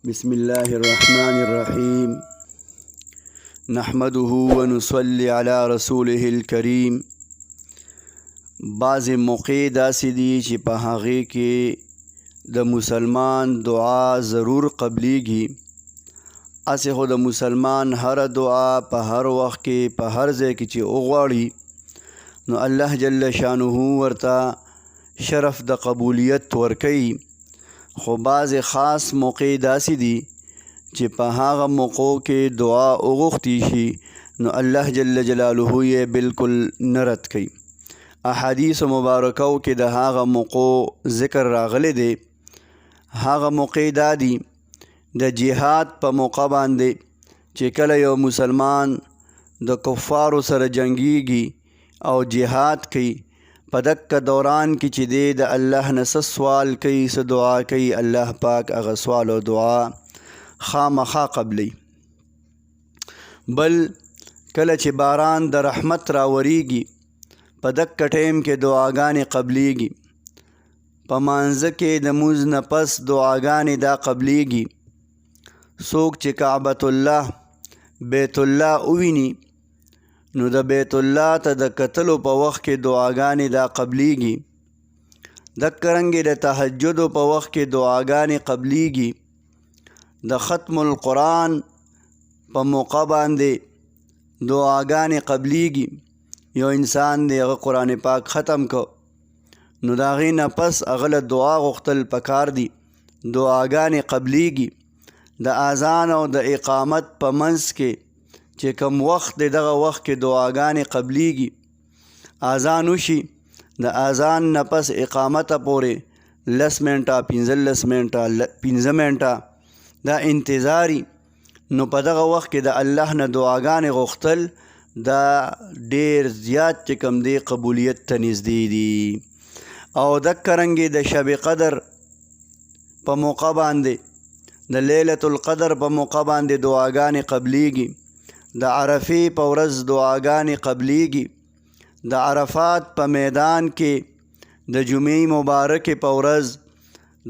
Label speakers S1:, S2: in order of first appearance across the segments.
S1: بسم الله الرحمن الرحيم نحمده ونصلي على رسوله الكريم. بعض موقع داسې دي چې په هغې کې د مسلمان دعا ضرور قبلیږي. اسې خو د مسلمان هر دعا په هر وخت کې په هر ځای کې چې وغواړي نو الله جل شانه ورته شرف د قبولیت ورکوي. خو بعض خاص موقع داسې دي چې په هغه موقعو کې دعا وغوښتي شي نو الله جل جلاله یې بالکل نه رد کوي. احادیث مبارکو کې د هغه موقعو ذکر راغلی دی. هغه موقع دا دي د جهاد په موقع باندې چې کله یو مسلمان د کفارو سره جنګیږي او جهاد کوي، په دک دوران کې چې دی د الله نه څه سوال کوي، څه دعا کوي، الله پاک هغه سوال او دعا خامخا قبلی. بل کله چې باران د رحمت راوریږي په دک ټیم کې دعاګانې قبلیږي. په مانځه کې د مونځ نه پس دعاګانې دا قبلیږي. څوک چې کعبۃ الله بیت الله وویني نو د بیت الله ته د کتلو په وخت کې دعاګانې دا قبلیږي. دکرنګې د تهجد په وخت کې دعاګانې قبلیږي. د ختم القرآن په موقع باندې دعاګانې قبلیږي. یو انسان دی هغه قرآن پاک ختم کو نو د هغې نه پس هغه له دعا غوښتل پکار دي. دعاګانې قبلیږي. د اذان او د اقامت په منځ کې چې کم وخت دی دغه وخت کې دعاګانې قبلیږي. اذان وشي د اذان نه پس اقامته پورې 10 منټه 15 منټه 15 منټه دا انتظاري. نو په دغه وخت کې د الله نه دعاګانې غوښتل دا ډیر زیات چې کم دی قبولیت ته نږدې دي. او دکرنګې د شب قدر په موقع باندې د لیلة القدر په موقع باندې دعاګانې قبلیږي. د عرفې په ورځ دعاګانې قبلیږي. د عرفات په میدان کې د جمعې مبارکې په ورځ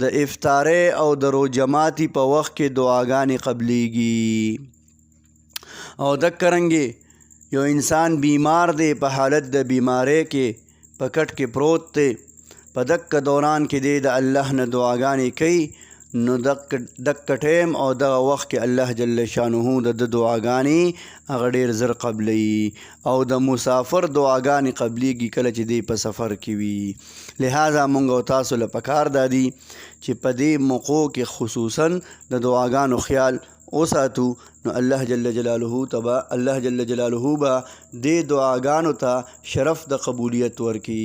S1: د افطارۍ او د روژه ماتي په وخت کې دعاګانې قبلیږي. او دکرنګې یو انسان بیمار دی، په حالت د بیمارۍ کې په کټ کې پروت دی، په دک دوران کې دی د الله نه دعاګانې کوي نو دک ټیم او دغه وخت کې الله جل شانه د دعاګانې هغه ډیر زر قبلی. او د مسافر دعاګانې قبلیږي کله چې دی په سفر کې وي. لہذا مونږ او تاسو له پکار دادي چې په دې موقعو کې خصوصا د دعاګانو خیال وساتو نو الله جل جلاله به دې دعاګانو ته شرف د قبولیت ورکي.